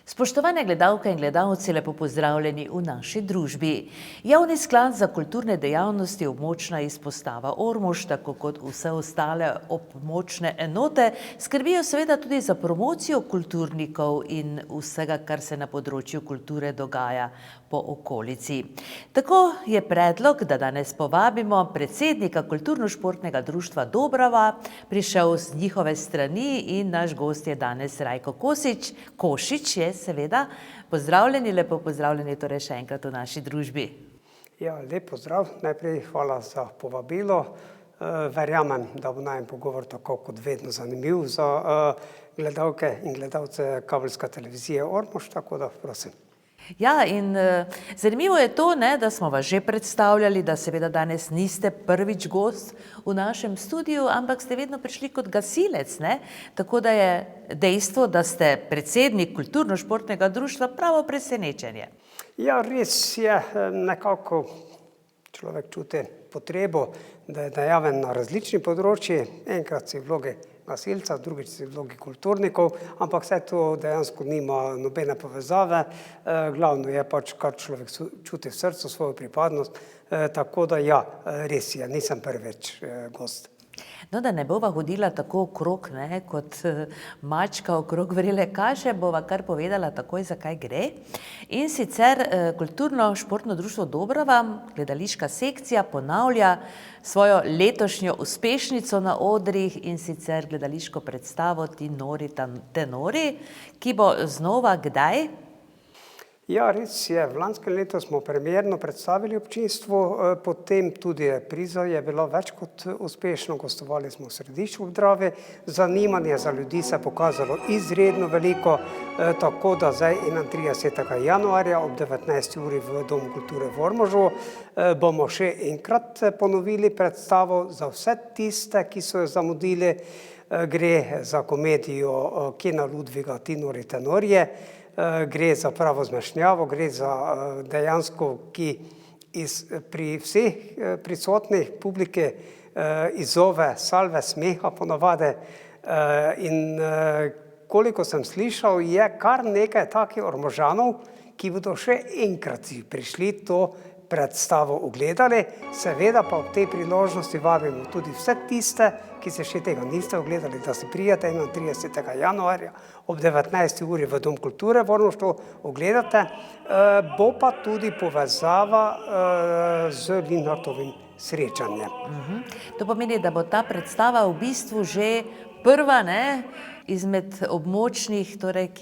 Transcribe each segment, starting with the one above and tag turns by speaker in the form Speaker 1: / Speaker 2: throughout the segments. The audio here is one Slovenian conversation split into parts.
Speaker 1: Spoštovane gledalke in gledalci, lepo pozdravljeni v naši družbi. Javni sklad za kulturne dejavnosti območna izpostava Ormož, tako kot vse ostale območne enote, skrbijo seveda tudi za promocijo kulturnikov in vsega, kar se na področju kulture dogaja po okolici. Tako je predlog, da danes povabimo predsednika Kulturno-športnega društva Dobrava, prišel z njihove strani in naš gost je danes Rajko Košič je seveda. Pozdravljeni, lepo pozdravljeni torej še enkrat v naši družbi.
Speaker 2: Ja, lep pozdrav. Najprej hvala za povabilo. Verjamem, da bo najen pogovor tako kot vedno zanimiv za gledalke in gledalce kabelske televizije Ormož, tako da prosim.
Speaker 1: Ja, in zanimivo je to, da smo vas že predstavljali, da seveda danes niste prvič gost v našem studiu, ampak ste vedno prišli kot gasilec, tako da je dejstvo, da ste predsednik Kulturno-športnega društva, pravo presenečenje.
Speaker 2: Ja, res je, nekako človek čuti potrebo, da je dejaven na različnih področjih, enkrat si v vlogi gasilca, drugič si v vlogi kulturnikov, ampak vse to dejansko nima nobene povezave. Glavno je pač, kar človek čuti v srcu, svojo pripadnost, tako da ja, res je, nisem prvič gost.
Speaker 1: No, da ne bova hodila tako okrog, kot mačka okrog vrele kaše, bova kar povedala takoj, za kaj gre. In sicer Kulturno-športno društvo Dobrava, gledališka sekcija, ponavlja svojo letošnjo uspešnico na odrih, in sicer gledališko predstavo Ti nori tenori, ki bo znova kdaj?
Speaker 2: Ja, res je. V lanskem letu smo premierno predstavili občinstvu, potem tudi priza je bilo več kot uspešno, gostovali smo v središču ob Dravi. Zanimanje za ljudi se je pokazalo izredno veliko, tako da zdaj 31. januarja ob 19. uri v Domu kulture v Ormožu bomo še enkrat ponovili predstavo za vse tiste, ki so jo zamudili. Gre za komedijo Kena Ludviga Ti nori tenorje. Gre za pravo zmešnjavo, gre za dejansko, ki pri vseh prisotnih publike izzove salve smeha ponavadi. In koliko sem slišal, je kar nekaj takih Ormožanov, ki bodo še enkrat prišli to predstavo ogledali. Seveda pa ob tej priložnosti vabimo tudi vse tiste, ki se še tega niste ogledali, da si pridete 31. januarja ob 19. uri v Dom kulture v Ormožu ogledate. Bo pa tudi povezava z Linhartovim srečanjem.
Speaker 1: To pomeni, da bo ta predstava v bistvu že prva, izmed območnih, torej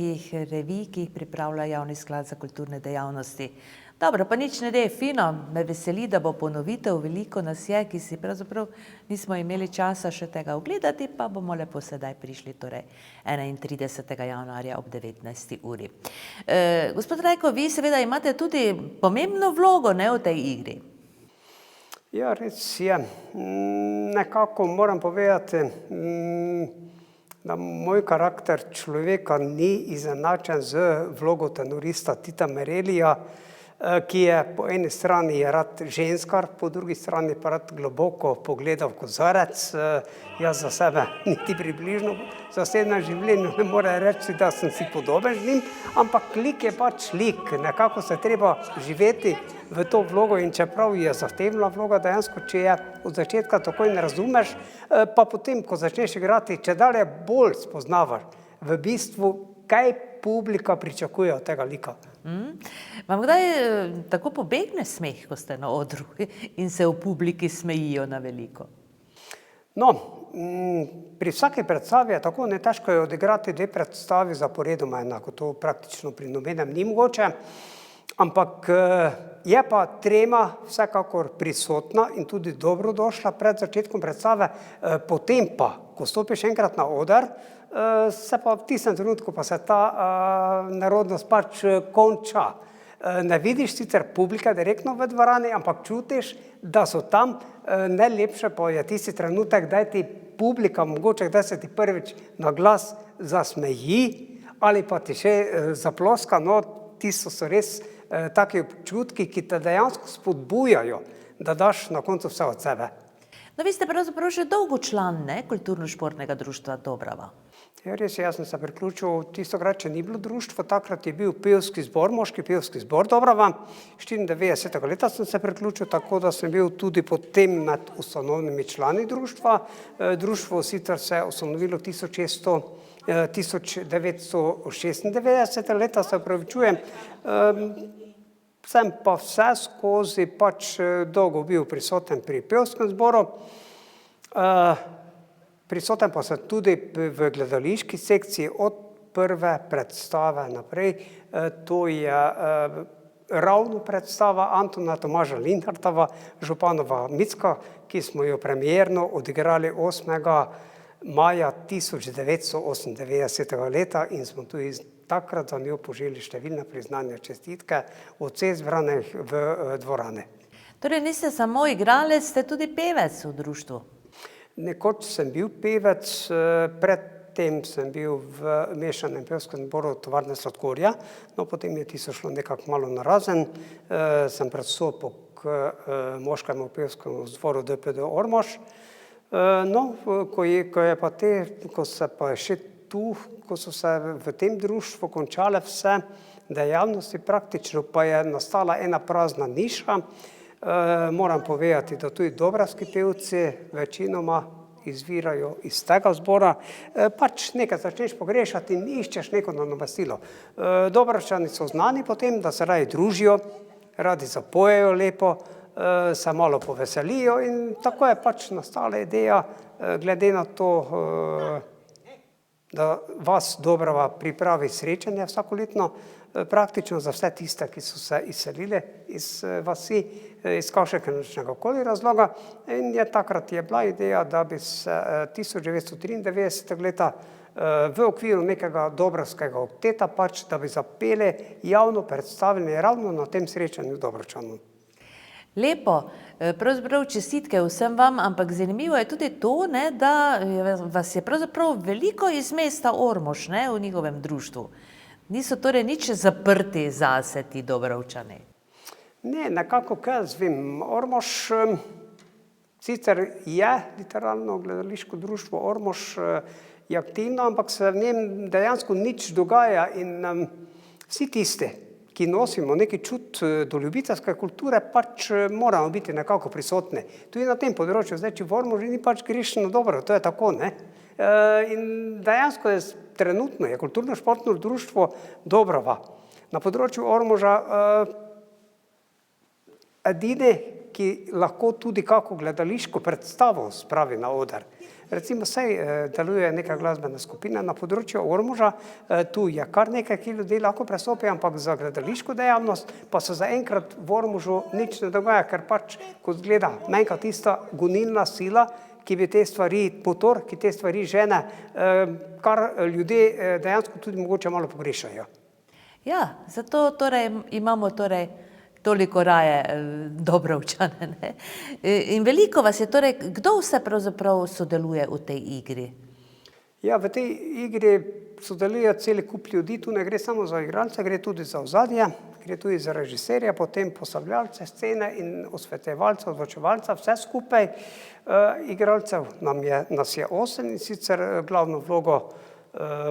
Speaker 1: revij, ki jih pripravlja Javni sklad za kulturne dejavnosti. Dobro, pa nič ne de, fino, me veseli, da bo ponovitev, veliko nas je, ki si pravzaprav nismo imeli časa še tega ogledati, pa bomo lepo sedaj prišli, torej 31. januarja ob 19. uri. Gospod Rajko, vi seveda imate tudi pomembno vlogo, v tej igri.
Speaker 2: Ja, res je. Nekako moram povedati, da moj karakter človeka ni izenačen z vlogo tenorista Tita Merelija, ki je po eni strani je rad ženskar, po drugi strani pa rad globoko pogleda v kozarec. Jaz za sebe niti približno v zasebnem življenju ne morem reči, da sem si podoben z njim, ampak lik je pač lik. Nekako se treba živeti v to vlogo in čeprav je zahtevna vloga dejansko, če je od začetka takoj ne razumeš, pa potem, ko začneš igrati, čedalje bolj spoznavaš v bistvu, kaj publika pričakuje od tega lika.
Speaker 1: Vam kdaj tako pobegne smeh, ko ste na odru in se v publiki smejijo na veliko?
Speaker 2: No, pri vsaki predstavi je tako, težko je odigrati dve predstavi zaporedoma enako. To praktično pri nobenem ni mogoče, ampak je pa trema vsekakor prisotna in tudi dobrodošla pred začetkom predstave. Potem pa, ko stopiš enkrat na oder, se pa v tistem trenutku pa se ta nerodnost pač konča. Ne vidiš sicer publike direktno v dvorani, ampak čutiš, da so tam. Najlepše pa je tisti trenutek, da ti publika mogoče, da se ti prvič na glas zasmeji ali pa ti še zaploska. No, tisto so res taki občutki, ki te dejansko spodbujajo, da daš na koncu vse od sebe.
Speaker 1: No, vi ste pravzaprav že dolgo član Kulturno-športnega društva Dobrava.
Speaker 2: Ja, res je, jaz sem se priključil, tistokrat, če ni bilo društvo, takrat je bil pevski zbor, moški pevski zbor Dobrava. 94. leta sem se priključil, tako da sem bil tudi potem med ustanovnimi člani društva. Društvo sicer se je ustanovilo 1996. leta, se opravičujem. Sem pa vse skozi pač dolgo bil prisoten pri pevskem zboru. Prisoten pa sem tudi v gledališki sekciji od prve predstave naprej. To je ravno predstava Antona Tomaža Linhartova, Županova Micka, ki smo jo premierno odigrali 8. maja 1998. leta in smo tudi takrat za njo poželi številne priznanja, čestitke od vseh zbranih v dvorane.
Speaker 1: Torej niste samo igralec, ste tudi pevec v društvu.
Speaker 2: Nekoč sem bil pevec, predtem sem bil v mešanem pevskem zboru Tovarne sladkorja, no potem je tisto šlo nekako malo narazen, sem prestopil k moškemu pevskemu zboru DPD Ormož. No, ko se pa še tu, ko so se v tem društvu končale vse dejavnosti praktično, pa je nastala ena prazna niša. Moram povedati, da tudi dobravski pevci večinoma izvirajo iz tega zbora. Pač nekaj začneš pogrešati in iščeš neko nadomestilo. Dobravčani so znani po tem, da se radi družijo, radi zapojejo lepo, se malo poveselijo in tako je pač nastala ideja, glede na to, da vas Dobrava pripravi srečanje vsakoletno, praktično za vse tiste, ki so se izselili iz vasi, iz kakšnega koli razloga. In takrat je bila ideja, da bi se 1993. leta v okviru nekega dobravskega okteta pač, da bi zapeli javno predstavljanje ravno na tem srečanju Dobravčanov.
Speaker 1: Lepo, pravzaprav čestitke vsem vam, ampak zanimivo je tudi to, da vas je pravzaprav veliko iz mesta Ormož v njihovem društvu. Niso torej nič zaprti zase ti Dobravčani?
Speaker 2: Ne, nekako kaj jaz vem. Ormož sicer je literarno gledališko društvo, Ormož je aktivno, ampak se v njem dejansko nič dogaja in vsi tisti, ki nosimo neki čut do ljubiteljske kulture, pač moramo biti nekako prisotni. Tudi na tem področju, zdaj, če v Ormožu ni pač greš na dobro, to je tako, ne. In dejansko je trenutno je kulturno-športno društvo Dobrava na področju Ormoža edini, ki lahko tudi kako gledališko predstavo spravi na oder. Recimo saj deluje neka glasbena skupina na področju Ormoža, tu je kar nekaj, ki ljudi lahko prestopijo, ampak za gledališko dejavnost pa se zaenkrat v Ormožu nič ne dogaja, ker pač, kot zgleda, manjka tista gonilna sila, ki bi te stvari, motor, ki te stvari žene, kar ljudje dejansko tudi mogoče malo pogrešajo.
Speaker 1: Ja, zato torej imamo toliko raje Dobravčane, ne. In veliko vas je torej, kdo vse pravzaprav sodeluje v tej igri?
Speaker 2: Ja, v tej igri sodeluje celi kup ljudi, tu ne gre samo za igralce, gre tudi za ozadje, gre tudi za režiserja, potem postavljalce scene in osvetljevalce, ozvočevalce, vse skupaj. Igralcev nas je 8 in sicer glavno vlogo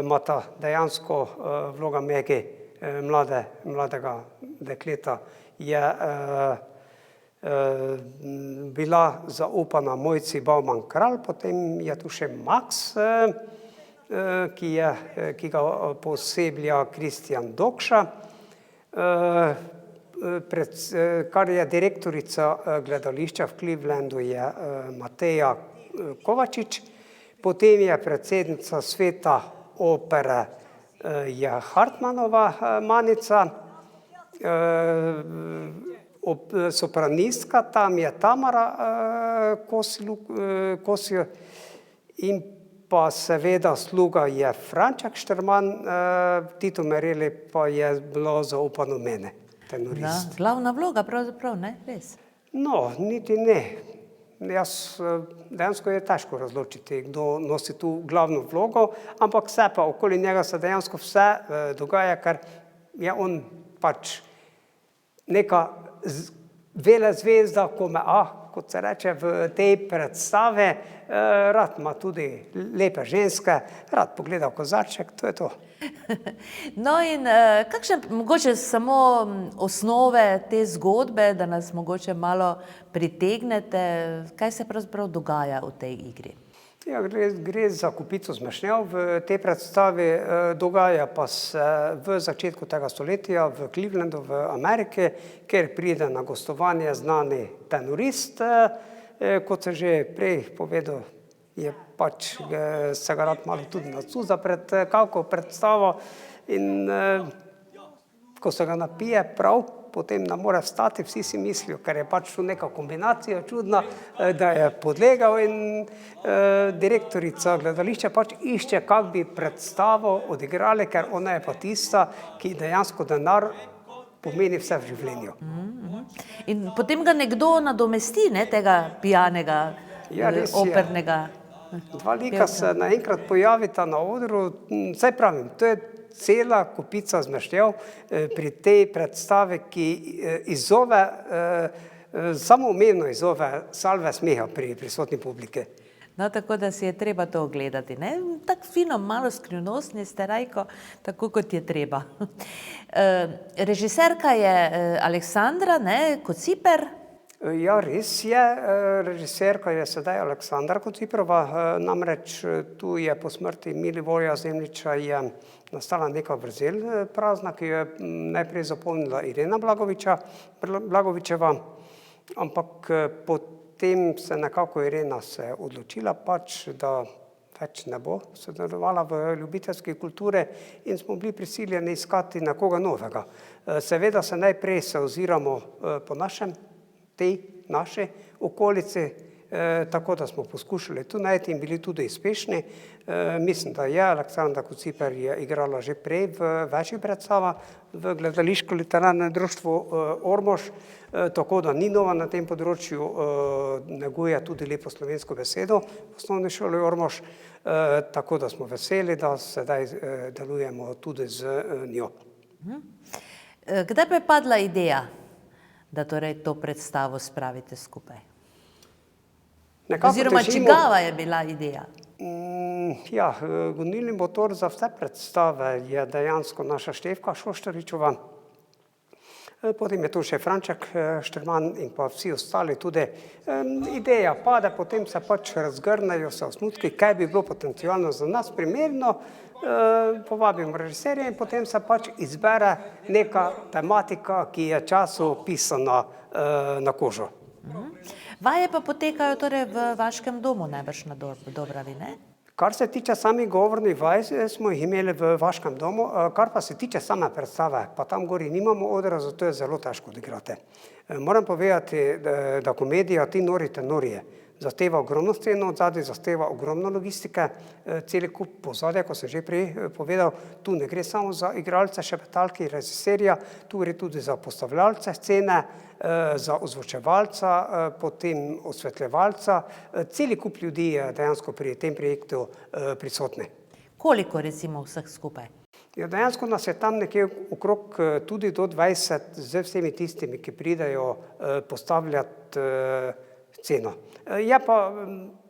Speaker 2: imata dejansko vloga Megi, mladega dekleta, je bila zaupana Mojci Bauman Kralj, potem je tu še Max, ki ga pooseblja Kristjan Dokša, kar je direktorica gledališča v Clevelandu je Mateja Kovačič, potem je predsednica sveta opere je Hartmanova Manica, sopranistka tam je Tamara Kosio in pa seveda sluga je Franček Šterman, Tito Mereli pa je bilo zaupano mene, tenorist.
Speaker 1: Glavna vloga pravzaprav, ne? Res?
Speaker 2: No, niti ne. Dejansko je težko razločiti, kdo nosi tu glavno vlogo, ampak vse pa okoli njega se dejansko vse dogaja, ker je on pač neka velezvezda, kot se reče v tej predstave, rad ima tudi lepe ženske, rad pogleda v kozarček, to je to.
Speaker 1: No in kakšne mogoče samo osnove te zgodbe, da nas mogoče malo pritegnete, kaj se pravzaprav dogaja v tej igri?
Speaker 2: Ja, gre za kupico zmešnjav v tej predstavi, dogaja pa se v začetku tega stoletja v Clevelandu v Ameriki, kjer pride na gostovanje znani tenorist, kot se že prej povedal, je pač se ga rad malo tudi nacuza pred kako predstavo in ko se ga napije prav, potem ne more vstati, vsi si mislijo, ker je pač tu neka kombinacija čudna, da je podlegal in direktorica gledališča pač išče, kako bi predstavo odigrali, ker ona je pa tista, ki dejansko denar pomeni vse v življenju.
Speaker 1: In potem ga nekdo nadomesti, ne, tega pijanega,
Speaker 2: Ja, res je.
Speaker 1: opernega.
Speaker 2: Dva lika se naenkrat pojavita na odru, saj pravim, to je cela kupica zmešnjav pri tej predstavi, ki izzove, samoumevno izzove salve smeha pri prisotni publiki.
Speaker 1: No, tako da si je treba to ogledati, ne? Tako fino, malo skrivnostni ste, Rajko, tako kot je treba. Režiserka je Aleksandra, ne, Kociper.
Speaker 2: Ja, res je, režiserka je sedaj Aleksandra Kociprova, namreč tu je po smrti Milivoja Zemljiča je nastala neka vrzel prazna, ki jo je najprej zapolnila Irena Blagovičeva, ampak potem se nekako Irena se odločila pač, da več ne bo sodelovala v ljubiteljski kulturi in smo bili prisiljeni iskati nekoga novega. Seveda se najprej se oziramo po našem, tej naši okolici, tako da smo poskušali tu najti in bili tudi uspešni. Mislim, da je Aleksandra Kociper je igrala že prej v večjih predstavah v gledališko literarnem društvu Ormož, tako da ni nova na tem področju, neguje tudi lepo slovensko besedo v osnovni šoli Ormož, tako da smo veseli, da sedaj delujemo tudi z njo.
Speaker 1: Kdaj pa je padla ideja, da torej to predstavo spravite skupaj? Oziroma, čigava je bila ideja?
Speaker 2: Ja, gonilni motor za vse predstave je dejansko naša Štefka Šoštaričeva. Potem je tu še Franček Šterman in pa vsi ostali tudi. Ideja pade, potem se pač razgrnejo se osnutki, kaj bi bilo potencialno za nas primerno, povabimo režiserja in potem se pač izbere neka tematika, ki je času pisana na kožo.
Speaker 1: Vaje pa potekajo torej v vaškem domu, najbrž na Dobravi, ne?
Speaker 2: Kar se tiče samih govornih vaj, smo jih imeli v vaškem domu, kar pa se tiče same predstave, pa tam gori nimamo odra, zato je zelo težko odigrati. Moram povedati, da komedija Ti nori tenorije zahteva ogromno sceno odzadaj, zahteva ogromno logistike, celi kup pozadja, ko sem že prej povedal, tu ne gre samo za igralce, šepetalke, režiserja, tu gre tudi za postavljalce scene, za ozvočevalca, potem osvetljevalca, celi kup ljudi je dejansko pri tem projektu prisotni.
Speaker 1: Koliko recimo vseh skupaj?
Speaker 2: Ja, dejansko nas je tam nekje okrog tudi do 20 z vsemi tistimi, ki pridejo postavljati sceno. Je pa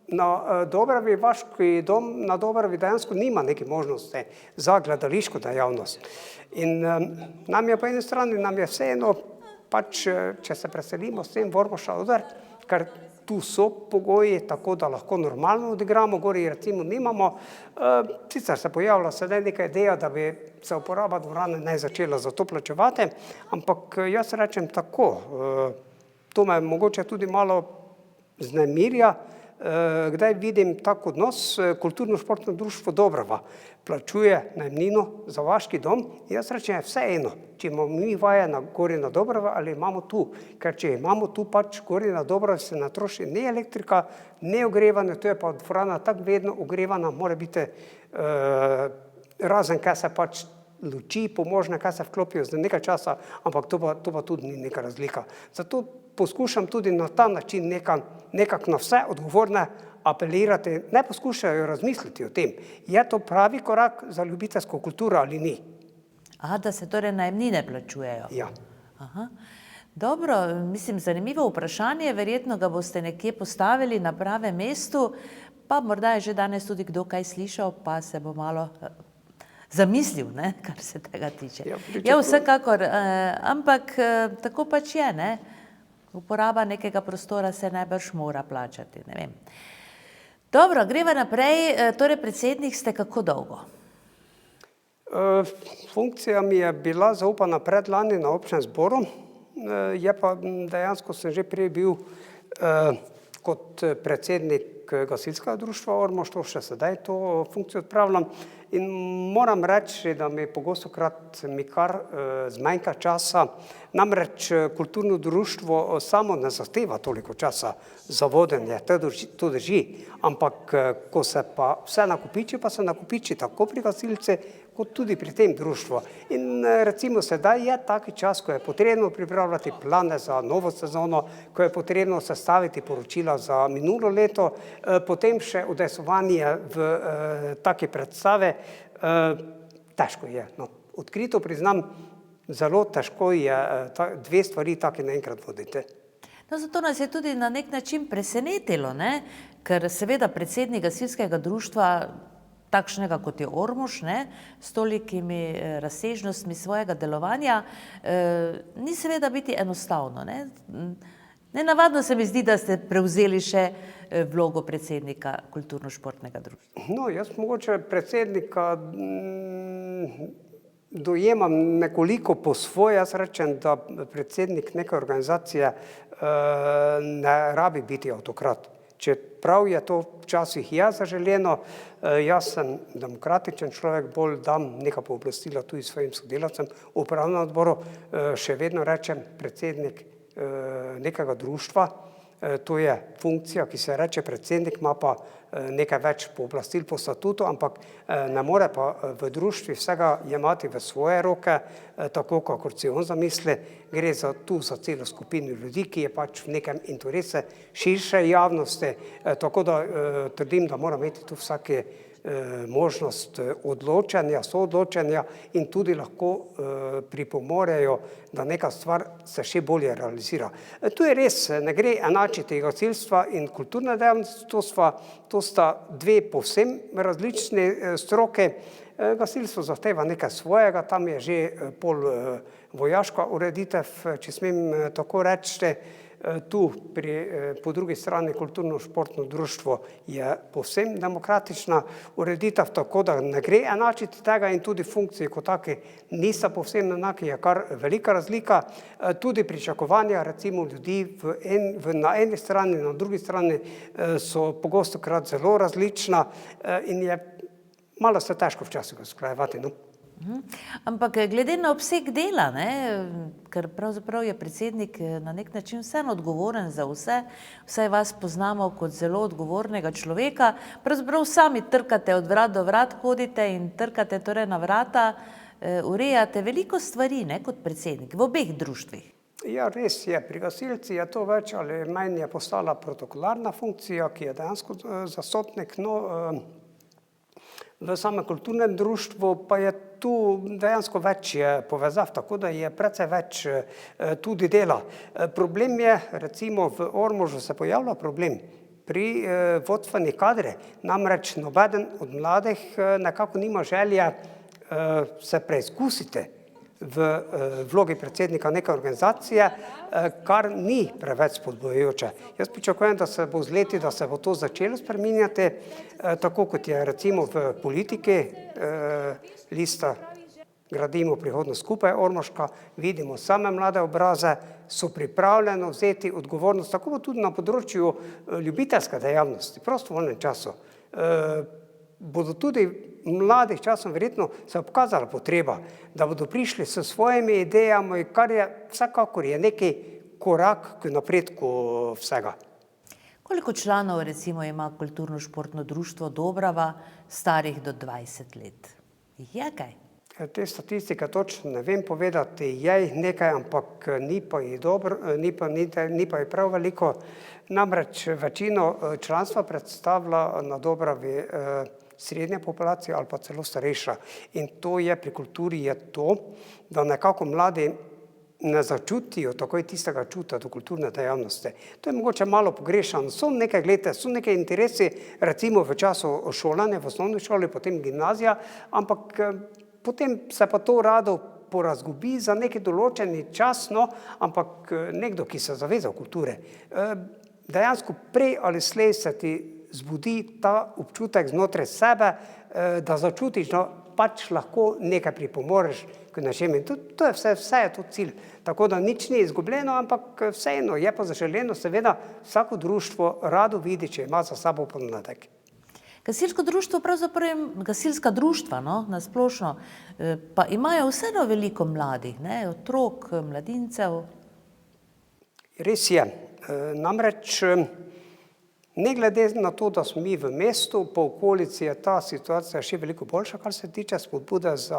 Speaker 2: na Dobravi, vaški dom na Dobravi dejansko nima neke možnosti za gledališko dejavnost. In nam je po eni strani, nam je vseeno, pač, če se preselimo s tem v Ormož oder, ker tu so pogoji, tako da lahko normalno odigramo, gori recimo nimamo. Sicer se pojavlja sedaj neka ideja, da bi se uporaba dvorane naj začela za to plačevati, ampak jaz rečem tako, to me mogoče tudi malo vznemirja, kdaj vidim tak odnos, Kulturno-športno društvo Dobrava plačuje najemnino za vaški dom, jaz rečem vseeno, če imamo mi vaje gori na Dobrava ali imamo tu, ker če imamo tu pač gori na Dobravi se ne troši ne elektrika, ne ogrevanje, to je pa dvorana tako vedno ogrevana, mora biti razen, kaj se pač luči pomožne, kaj se vklopijo za nekaj časa, ampak to pa tudi ni neka razlika. Zato poskušam tudi na ta način nekako na vse odgovorne apelirati, ne poskušajo razmisliti o tem, je to pravi korak za ljubiteljsko kulturo ali ni.
Speaker 1: Aha, da se torej najemnine plačujejo?
Speaker 2: Ja.
Speaker 1: Aha. Dobro, mislim, zanimivo vprašanje, verjetno ga boste nekje postavili na pravem mestu, pa morda je že danes tudi kdo kaj slišal, pa se bo malo zamislil, ne, kar se tega tiče. Ja, vsekakor, ampak tako pač je, ne. Uporaba nekega prostora se najbrž mora plačati, ne vem. Dobro, greva naprej, torej predsednik ste kako dolgo?
Speaker 2: Funkcija mi je bila zaupana predlani na občnem zboru, je pa dejansko sem že prej bil kot predsednik gasilskega društva Ormož, to še sedaj to funkcijo opravljam in moram reči, da mi pogostokrat mi kar zmanjka časa, namreč kulturno društvo samo ne zahteva toliko časa za vodenje, to drži, ampak ko se pa vse nakopiči, pa se nakopiči tako pri gasilci, kot tudi pri tem društvu. In recimo sedaj je taki čas, ko je potrebno pripravljati plane za novo sezono, ko je potrebno sestaviti poročila za minulo leto, potem še udejstvovanje v take predstave, težko je. No, odkrito priznam, zelo težko je dve stvari take naenkrat voditi.
Speaker 1: No, zato nas je tudi na nek način presenetilo, ne? Ker seveda predsednik gasilskega društva, takšnega kot je Ormož, ne, s tolikimi razsežnostmi svojega delovanja, ni seveda biti enostavno, ne. Nenavadno se mi zdi, da ste prevzeli še vlogo predsednika kulturno-športnega društva.
Speaker 2: No, jaz mogoče predsednika dojemam nekoliko po svoje, jaz rečem, da predsednik neke organizacije ne rabi biti avtokrat. Čeprav je to včasih zaželeno, jaz sem demokratičen človek, bolj dam neka pooblastila tudi svojim sodelavcem v upravnem odboru, še vedno rečem predsednik nekega društva, to je funkcija, ki se reče predsednik, ima pa nekaj več pooblastil po statutu, ampak ne more pa v društvu vsega jemati v svoje roke, tako kakor si on zamisli, gre tu za celo skupino ljudi, ki je pač v nekem interesu širše javnosti, tako da trdim, da mora imeti tu vsake možnost odločanja, soodločanja in tudi lahko pripomorejo, da neka stvar se še bolje realizira. Tu je res, ne gre enačiti gasilstva in kulturne dejavnosti, to sta dve povsem različni stroke. Gasilstvo zahteva nekaj svojega, tam je že pol vojaška ureditev, če smem tako reči. Tu po drugi strani kulturno-športno društvo je povsem demokratična ureditev, tako da ne gre enačiti tega in tudi funkcije kot take nista povsem enake, je kar velika razlika. Tudi pričakovanja recimo ljudi na eni strani, na drugi strani so pogostokrat zelo različna in je malo se težko včasih usklajevati, no.
Speaker 1: Ampak glede na obseg dela, ne, ker pravzaprav je predsednik na nek način vseeno odgovoren za vse, vsaj vas poznamo kot zelo odgovornega človeka, pravzaprav sami trkate od vrat do vrat, hodite in trkate torej na vrata, urejate veliko stvari, ne, kot predsednik v obeh društvih.
Speaker 2: Ja, res je, pri gasilci je to več ali manj je postala protokolarna funkcija, ki je dejansko zastopnik, no, v samem kulturnem društvu pa je tu dejansko več povezav, tako da je precej več tudi dela. Problem je, recimo v Ormožu se pojavlja problem pri vodstveni kadri, namreč nobeden od mladih nekako nima želje se preizkusiti v vlogi predsednika neke organizacije, kar ni preveč spodbujajoče. Jaz pričakujem, da se bo z leti, da se bo to začelo spreminjati, tako kot je recimo v politiki, lista Gradimo prihodnost skupaj Ormoška, vidimo same mlade obraze, so pripravljeni vzeti odgovornost, tako bo tudi na področju ljubiteljske dejavnosti, prostovoljnem času. Bodo tudi mladih časom verjetno se pokazala potreba, da bodo prišli s svojimi idejami, kar je vsekakor je neki korak k napredku vsega.
Speaker 1: Koliko članov recimo ima kulturno-športno društvo Dobrava starih do 20 let? Je kaj?
Speaker 2: Te statistike točno ne vem povedati, je jih nekaj, ampak ni pa jih dobro, ni pa jih prav veliko. Namreč večino članstva predstavlja na Dobravi srednja populacija ali pa celo starejša. In to je pri kulturi je to, da nekako mladi ne začutijo takoj tistega čuta do kulturne dejavnosti. To je mogoče malo pogrešano. So neke glede, so neke interesi, recimo v času šolanja v osnovni šoli, potem gimnazija, ampak potem se pa to rado porazgubi za neki določeni čas, no, ampak nekdo, ki se zaveza kulture, dejansko prej ali slej se ti zbudi ta občutek znotraj sebe, da začutiš, da pač lahko nekaj pripomoreš k nečemu. To je vse je to cilj. Tako da nič ni izgubljeno, ampak vseeno je pa zaželeno, seveda vsako društvo rado vidi, če ima za sabo pomladek.
Speaker 1: Gasilsko društvo, pravzaprav gasilska društva, no, na splošno, pa imajo vseeno veliko mladih, ne, otrok, mladincev.
Speaker 2: Res je. Namreč ne glede na to, da smo mi v mestu, po okolici je ta situacija še veliko boljša, kar se tiče spodbude za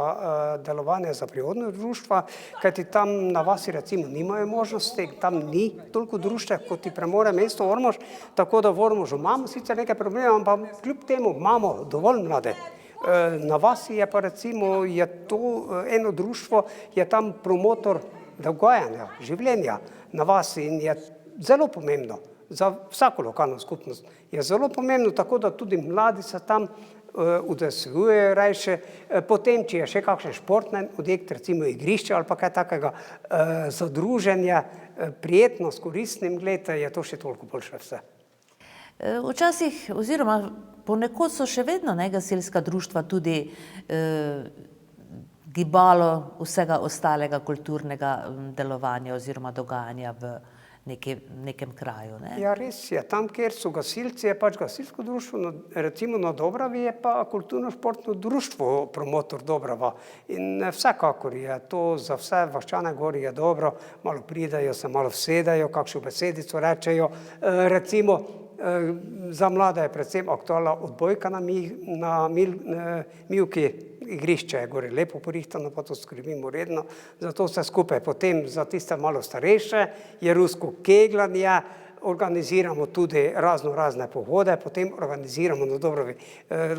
Speaker 2: delovanje za prihodnje društva, kajti tam na vasi recimo nimajo možnosti, tam ni toliko društev, kot ti premore mesto Ormož, tako da v Ormožu imamo sicer nekaj problemov, ampak kljub temu imamo dovolj mlade. Na vasi je pa recimo, je to eno društvo, je tam promotor dogajanja, življenja na vasi in je zelo pomembno. Za vsako lokalno skupnost je zelo pomembno, tako da tudi mladi se tam udejstvujejo rajše. Potem, če je še kakšen športni objekt, recimo igrišče ali pa kaj takega, za druženje, prijetno, s koristnim, glede, je to še toliko boljše vse.
Speaker 1: Včasih, oziroma ponekod so še vedno gasilska društva tudi gibalo vsega ostalega kulturnega delovanja oziroma dogajanja v nekem kraju. Ne?
Speaker 2: Ja, res je. Tam, kjer so gasilci, je pač gasilsko društvo, recimo na Dobravi je pa kulturno-športno društvo promotor Dobrava. In vsekakor je to za vse vaščane gori je dobro, malo pridejo, se malo vsedajo, kakšno besedico rečejo. Recimo za mlade je predvsem aktualna odbojka na Mivki, igrišče je gori lepo porihtano, pa to skrbimo redno, zato vse skupaj. Potem za tiste malo starejše je rusko kegljanje, organiziramo tudi razne pohode, potem organiziramo na Dobrovi,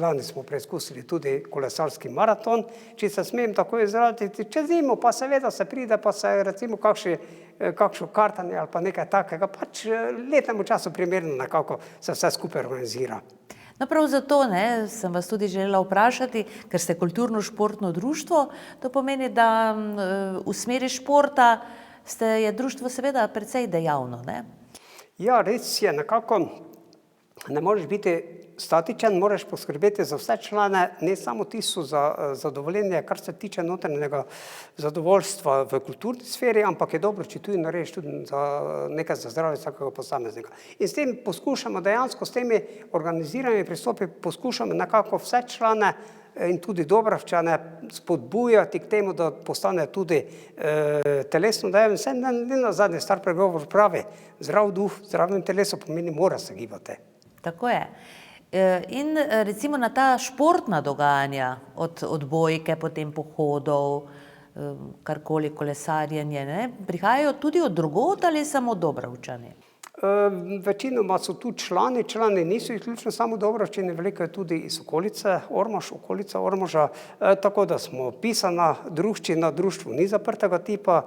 Speaker 2: lani smo preizkusili tudi kolesarski maraton, če se smem tako izraziti, čez zimo pa seveda se pride, pa se recimo kakšno kartanje ali pa nekaj takega, pač letnemu času primerno nekako se vse skupaj organizira.
Speaker 1: No, prav zato sem vas tudi želela vprašati, ker ste kulturno-športno društvo, to pomeni, da v smeri športa je društvo seveda precej dejavno, ne?
Speaker 2: Ja, res je, nekako ne moreš biti statičen, moraš poskrbeti za vse člane, ne samo tisto za zadovoljenje, kar se tiče notranjega zadovoljstva v kulturni sferi, ampak je dobro, če tudi narediš tudi nekaj za zdravje vsakega posameznika. In s tem poskušamo dejansko, s temi organiziranimi pristopi, poskušamo nekako vse člane in tudi Dobravčane spodbujati k temu, da postane tudi telesno dejaven. Vse ne nazadnje star pregovor pravi, zdrav duh, zdravem telesu pomeni, mora se gibati.
Speaker 1: Tako je. In recimo na ta športna dogajanja, od odbojke, potem pohodov, karkoli kolesarjenje, prihajajo tudi od drugod ali samo Dobravčani?
Speaker 2: Večinoma so tu člani niso izključno samo Dobravčani, veliko je tudi iz okolice Ormož, okolica Ormoža, tako da smo pisana druščina, društvo ni zaprtega tipa,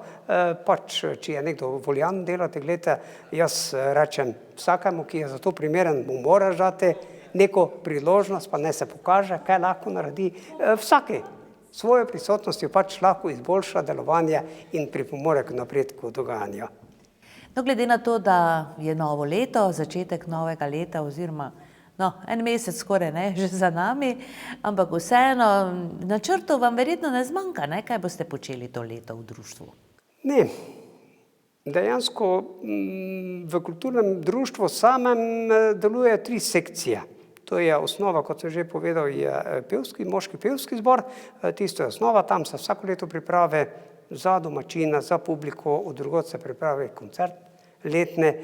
Speaker 2: pač če je nekdo voljan delati, gledajte, jaz rečem vsakemu, ki je za to primeren, mu mora dati neko priložnost, pa ne se pokaže, kaj lahko naredi. Vsaki svojo prisotnostjo pač lahko izboljša delovanje in pripomore k napredku dogajanja.
Speaker 1: No, glede na to, da je novo leto, začetek novega leta oziroma en mesec skoraj že za nami, ampak vseeno načrtov vam verjetno ne zmanjka, kaj boste počeli to leto v društvu?
Speaker 2: Ne. Dejansko v kulturnem društvu samem deluje 3 sekcije. To je osnova, kot sem že povedal, je moški pevski zbor, tisto je osnova, tam se vsako leto priprave za domačina, za publiko, od drugod se pripravi koncert letne.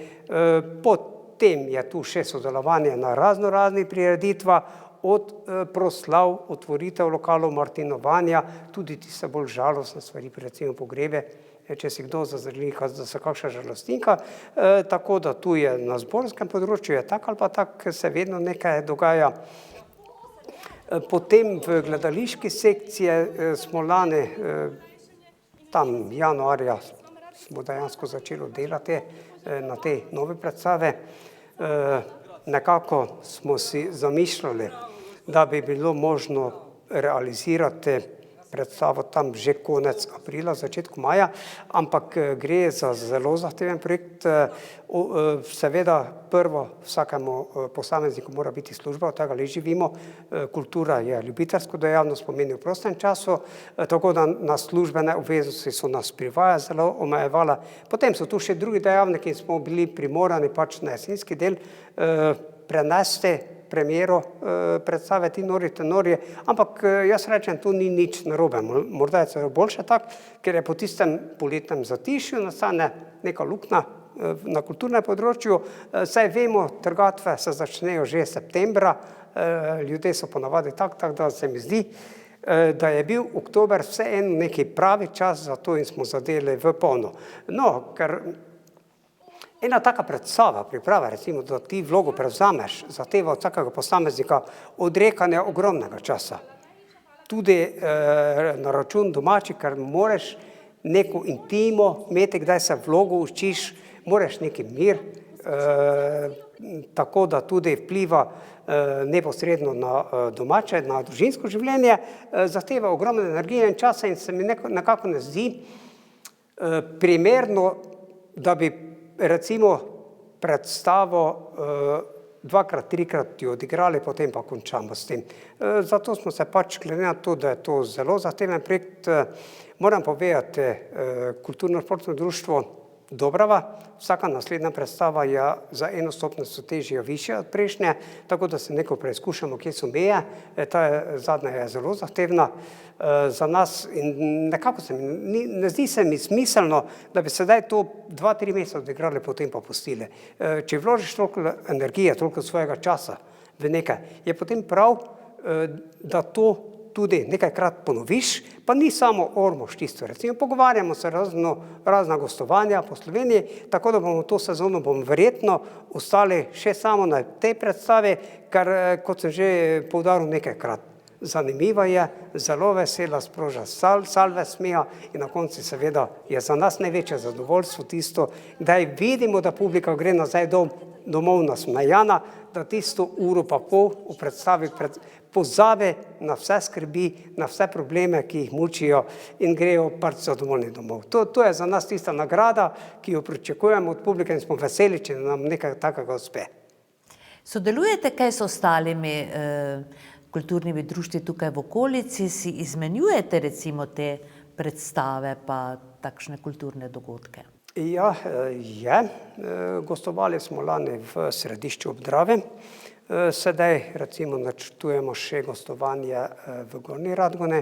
Speaker 2: Potem je tu še sodelovanje na raznih prireditvah, od proslav, otvoritev lokalov, martinovanja, tudi tiste bolj žalostne stvari, recimo pogrebe, če si kdo zazdrli, da se kakšna žalostinka, tako da tu je na zborskem področju je tak ali pa tak, se vedno nekaj dogaja. Potem v gledališki sekciji smo lani tam januarja smo dejansko začeli delati na te nove predstave. Nekako smo si zamišljali, da bi bilo možno realizirati predstavo tam že konec aprila, začetku maja, ampak gre za zelo zahteven projekt. Seveda prvo vsakemu posamezniku mora biti služba, od tega le živimo. Kultura je ljubiteljsko dejavnost, pomeni v prostem času, tako da nas službene obveznosti so nas privaja zelo omejevala. Potem so tu še drugi dejavniki in smo bili primorani pač na jesenski del prenesti premiero predstave Ti nori tenori, ampak jaz rečem, tu ni nič narobe. Morda je celo boljše tako, ker je po tistem poletnem zatišju nastane neka luknja na kulturnem področju. Saj vemo, trgatve se začnejo že septembra, ljudje so ponavadi tako da se mi zdi, da je bil oktober vseeno neki pravi čas za to in smo zadeli v polno. No, ker ena taka predstava, priprava, recimo, da ti vlogo prevzameš, zahteva od vsakega posameznika odrekanja ogromnega časa. Tudi na račun domači, ker moraš neko intimo imeti, kdaj se vlogo učiš, moraš neki mir, tako da tudi vpliva neposredno na domače, na družinsko življenje, zahteva ogromne energije in časa in se mi nekako ne zdi primerno, da bi recimo predstavo dvakrat, trikrat jo odigrali, potem pa končamo s tem. Zato smo se pač glede na to, da je to zelo zahteven projekt, moram povedati, Kulturno-športno društvo Dobrava, vsaka naslednja predstava je za eno stopnico težje višja od prejšnje, tako da se neko preizkušamo, kje so meje. Ta zadnja je zelo zahtevna za nas in nekako ne zdi se mi smiselno, da bi sedaj to 2-3 meseca odigrali, potem pa pustili. Če vložiš toliko energije, toliko svojega časa v nekaj, je potem prav, da to tudi nekajkrat ponoviš, pa ni samo Ormož tisto. Recimo, pogovarjamo se razna gostovanja po Sloveniji, tako da bomo to sezono verjetno ostali še samo na tej predstavi, ker, kot sem že poudaril nekajkrat, zanimiva je, zelo vesela, sproža salve smeha in na koncu seveda je za nas največje zadovoljstvo tisto, da vidimo, da publika gre nazaj domov nasmejana, da tisto uro pa pol v predstavi pozabi na vse skrbi, na vse probleme, ki jih mučijo in grejo pač zadovoljni domov. To je za nas tista nagrada, ki jo pričakujemo od publike in smo veseli, če nam nekaj takega uspe.
Speaker 1: Sodelujete kaj s ostalimi kulturnimi društvi tukaj v okolici, si izmenjujete recimo te predstave pa takšne kulturne dogodke?
Speaker 2: Ja, je. Gostovali smo lani v Središču ob Dravi. Sedaj recimo načrtujemo še gostovanje v Gornji Radgoni,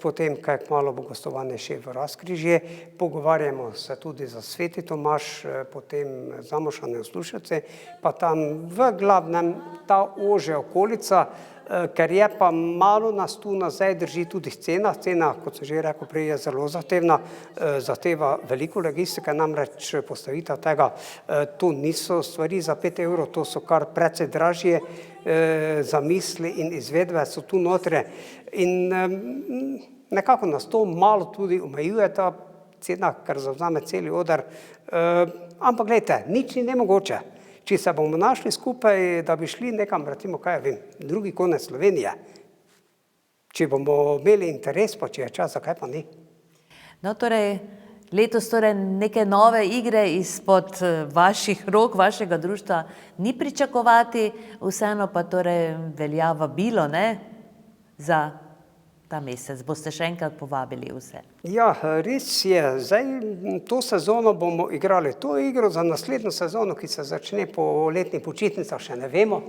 Speaker 2: potem kaj kmalu bo gostovanje še v Razkrižje. Pogovarjamo se tudi za Sveti Tomaž, potem Zamošane v Sluševci, pa tam v glavnem ta ožja okolica, ker je pa malo nas tu nazaj drži tudi cena. Cena, kot sem že rekel prej, je zelo zahtevna, zahteva veliko logistike, namreč postavitev tega, to niso stvari za 5 evrov, to so kar precej dražje zamisli in izvedbe so tu notre. In nekako nas to malo tudi omejuje, ta cena, ker zavzame celi oder. Ampak glejte, nič ni nemogoče. Če se bomo našli skupaj, da bi šli nekam, recimo, kaj vem, drugi konec Slovenije, če bomo imeli interes, pa če je čas, zakaj pa ni?
Speaker 1: No, torej, letos torej neke nove igre izpod vaših rok, vašega društva ni pričakovati, vseeno pa torej velja vabilo, ne, za ta mesec. Boste še enkrat povabili vse?
Speaker 2: Ja, res je. Zdaj, to sezono bomo igrali to igro, za naslednjo sezono, ki se začne po letnih počitnicah, še ne vemo.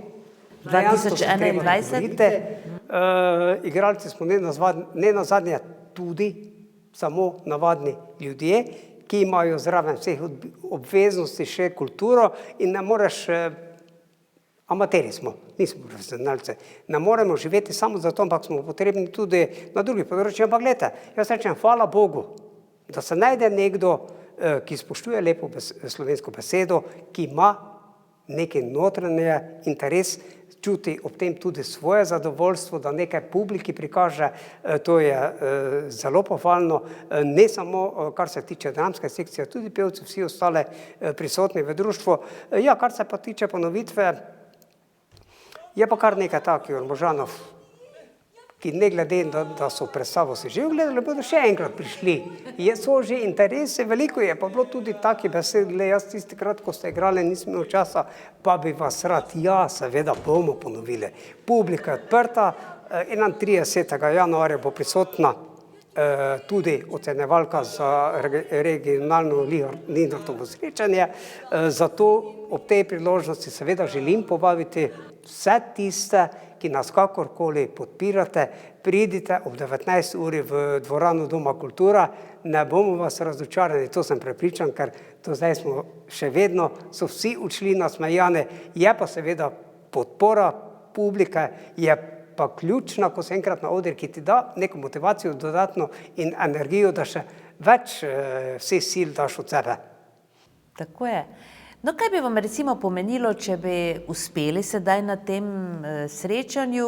Speaker 1: 2021?
Speaker 2: Igralci smo ne nazadnje tudi samo navadni ljudje, ki imajo zraven vseh obveznosti še kulturo in ne moreš, amateri smo, nismo profesionalci, ne moremo živeti samo zato, ampak smo potrebni tudi na drugih področjih. Ampak gledajte, jaz rečem, hvala Bogu, da se najde nekdo, ki spoštuje lepo slovensko besedo, ki ima neki notranje interes, čuti ob tem tudi svoje zadovoljstvo, da nekaj publiki prikaže, to je zelo pohvalno, ne samo kar se tiče dramske sekcije, tudi pevci, vsi ostale prisotni v društvu. Ja, kar se pa tiče ponovitve, je pa kar nekaj takih Ormožanov, ki ne glede, da so predstavo si že ogledali, bodo še enkrat prišli. So že interesi, veliko je pa bilo tudi takih besed, jaz tistikrat, ko ste igrali, nisem imel časa, pa bi vas rad, ja, seveda bomo ponovili. Publika je odprta, 31. januarja bo prisotna tudi ocenjevalka za regionalno Linhartovo srečanje, zato ob tej priložnosti seveda želim povabiti vse tiste, ki nas kakorkoli podpirate, pridite ob 19. uri v dvorano Doma kultura, ne bomo vas razočarali, to sem prepričan, ker do zdaj smo še vedno, so vsi odšli nasmejani, je pa seveda podpora publike, je pa ključna, ko se enkrat na oder, ki ti da neko motivacijo dodatno in energijo, da še več vseh sil daš od sebe.
Speaker 1: Tako je. No, kaj bi vam recimo pomenilo, če bi uspeli sedaj na tem srečanju,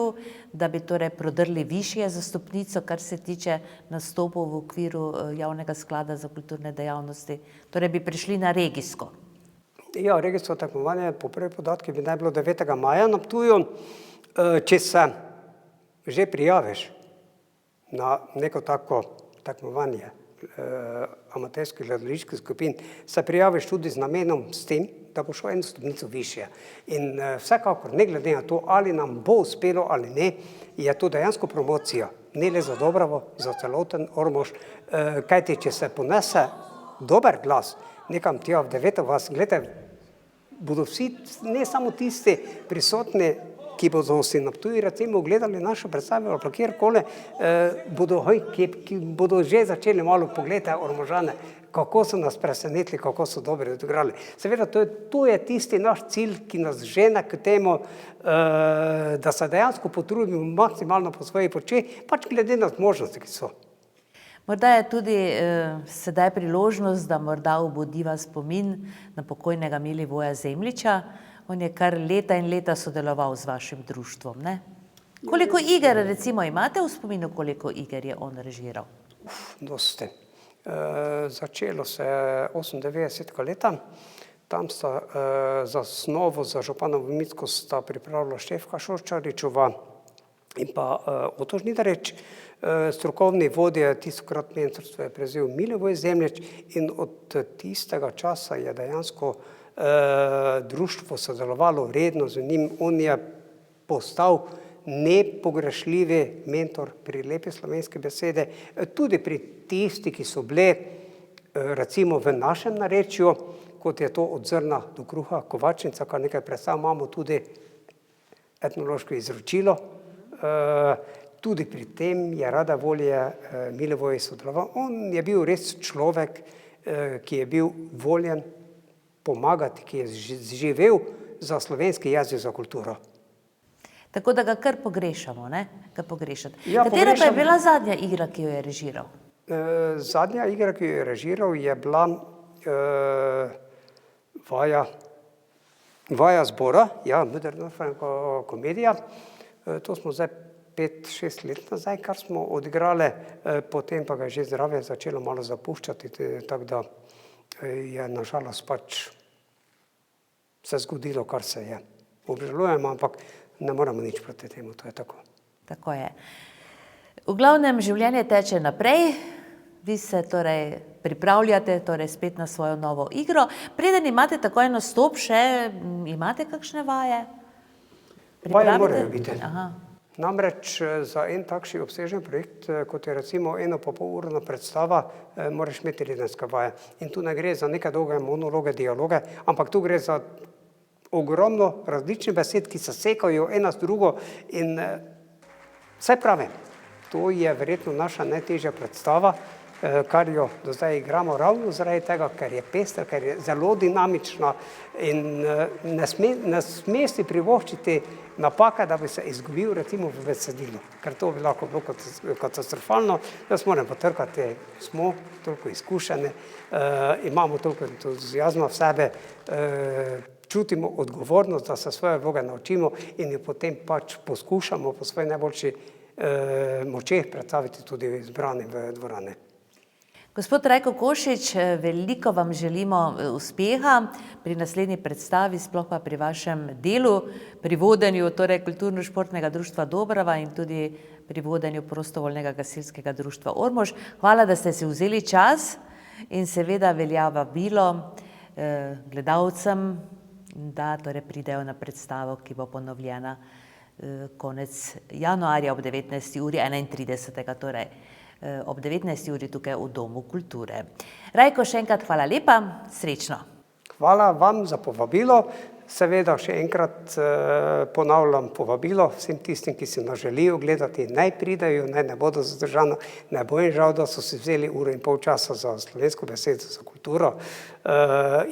Speaker 1: da bi torej prodrli višje za stopnico, kar se tiče nastopov v okviru Javnega sklada za kulturne dejavnosti, torej bi prišli na regijsko?
Speaker 2: Ja, regijsko tekmovanje, po prvi podatki bi naj bilo 9. maja na Ptuju. Če se že prijaviš na neko tako tekmovanje amaterskih gledaliških skupin, se prijaviš tudi z namenom s tem, da bo šlo eno stopnico višje. In vsekakor, ne glede na to, ali nam bo uspelo ali ne, je to dejansko promocija, ne le za Dobravo, za celoten Ormož, kajti če se ponese dober glas nekam tja v 9. vas, gledajte, bodo vsi, ne samo tisti prisotni, ki bodo si na Ptuju recimo gledali našo predstavo ali pa kjerkoli, bodo že začeli malo pogledati Ormožane, kako so nas presenetili, kako so dobro odigrali. Seveda, to je tisti naš cilj, ki nas žene k temu, da se dejansko potrudimo maksimalno po svoji moči, pač glede na možnosti, ki so.
Speaker 1: Morda je tudi sedaj priložnost, da morda obudiva spomin na pokojnega Milivoja Zemljiča. On je kar leta in leta sodeloval z vašim društvom, ne? Koliko iger recimo imate v spominu, koliko iger je on režiral?
Speaker 2: Dosti. Začelo se je 98. leta, tam sta zasnovo za Županovo mitsko sta pripravila Štefka Šoščaričova in pa Oto Žnidarič, strokovni vodja tistokrat mentorstvo je prevzel Milivoj Zemljič in od tistega časa je dejansko društvo sodelovalo redno z njim, on je postal nepogrešljivi mentor pri lepi slovenske besede, tudi pri tisti, ki so bile recimo v našem narečju, kot je to od zrna do kruha, kovačnica, kar nekaj predstav imamo tudi etnološko izročilo, tudi pri tem je rada volje Milivoj sodeloval. On je bil res človek, ki je bil voljen pomagati, ki je živel za slovenski jezik, za kulturo.
Speaker 1: Tako da ga kar pogrešamo, ne? Ga pogrešate.
Speaker 2: Ja,
Speaker 1: katera pa je bila zadnja igra, ki jo je režiral?
Speaker 2: Zadnja igra, ki jo je režiral, je bila vaja zbora, ja, Mödernhofer komedija. To smo zdaj 5-6 let nazaj, kar smo odigrali, potem pa ga je že zdravje začelo malo zapuščati, tako da je nažalost pač se zgodilo, kar se je. Obžalujemo, ampak ne moremo nič proti temu, to je tako.
Speaker 1: Tako je. V glavnem, življenje teče naprej, vi se torej pripravljate torej spet na svojo novo igro. Preden imate takoj nastop, še imate kakšne vaje?
Speaker 2: Vaje morajo biti.
Speaker 1: Aha.
Speaker 2: Namreč za en takšen obsežen projekt, kot je recimo 1,5-urna predstava, moraš imeti tedenske vaje. In tu ne gre za neke dolge monologe, dialoge, ampak tu gre za ogromno različnih besed, ki se sekajo ena z drugo in vse pravi. To je verjetno naša najtežja predstava, kar jo do zdaj igramo ravno zaradi tega, ker je pestra, ker je zelo dinamična in ne sme si privoščiti napake, da bi se izgubil recimo v besedilu, ker to bi lahko bilo katastrofalno. Jaz moram potrkati, smo toliko izkušeni, imamo toliko entuzijazma v sebe, čutimo odgovornost, da se svoje vloge naučimo in jo potem pač poskušamo po svoji najboljši močeh predstaviti tudi izbranim v dvorane.
Speaker 1: Gospod Rajko Košič, veliko vam želimo uspeha pri naslednji predstavi, sploh pa pri vašem delu, pri vodenju torej Kulturno-športnega društva Dobrava in tudi pri vodenju Prostovoljnega gasilskega društva Ormož. Hvala, da ste si vzeli čas in seveda velja vabilo gledalcem, da torej pridejo na predstavo, ki bo ponovljena konec januarja ob 19. uri 31. torej ob 19. uri tukaj v Domu kulture. Rajko, še enkrat hvala lepa, srečno.
Speaker 2: Hvala vam za povabilo. Seveda še enkrat ponavljam povabilo vsem tistim, ki si nas želijo gledati, naj pridejo, naj ne bodo zadržani. Ne bo jim žal, da so si vzeli 1,5 ure časa za slovensko besedo, za kulturo.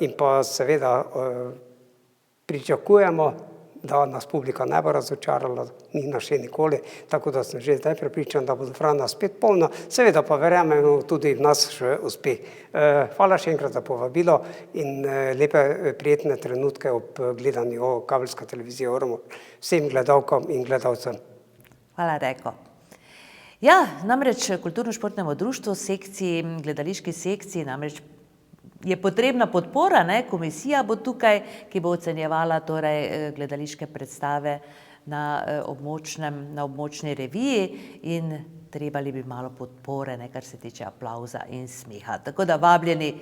Speaker 2: In pa seveda pričakujemo, da nas publika ne bo razočarala, ni nas še nikoli, tako da sem že zdaj prepričan, da bo dvorana spet polna, seveda pa verjamemo tudi v nas še uspeh. Hvala še enkrat za povabilo in lepe, prijetne trenutke ob gledanju kabelske televizije Ormož vsem gledalkam in gledalcem.
Speaker 1: Hvala, Rajko. Ja, namreč Kulturno-športnemu društvu, gledališki sekciji, namreč je potrebna podpora, komisija bo tukaj, ki bo ocenjevala torej gledališke predstave na območni reviji in trebali bi malo podpore, kar se tiče aplavza in smeha. Tako da vabljeni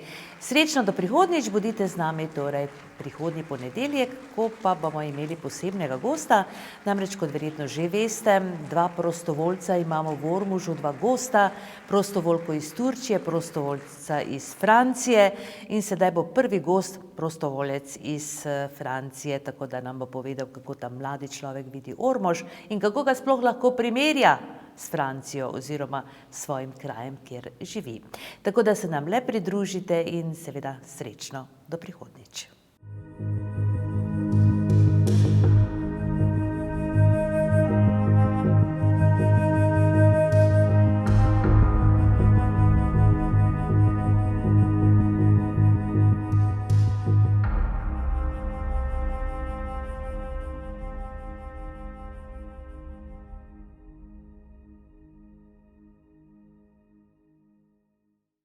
Speaker 1: srečno do prihodnjič, bodite z nami torej prihodnji ponedeljek, ko pa bomo imeli posebnega gosta, namreč kot verjetno že veste, 2 prostovoljca imamo v Ormožu, 2 gosta, prostovoljko iz Turčije, prostovoljca iz Francije in sedaj bo prvi gost prostovoljec iz Francije, tako da nam bo povedal, kako ta mladi človek vidi Ormož in kako ga sploh lahko primerja s Francijo oziroma svojim krajem, kjer živi. Tako da se nam le pridružite in seveda srečno do prihodnjič.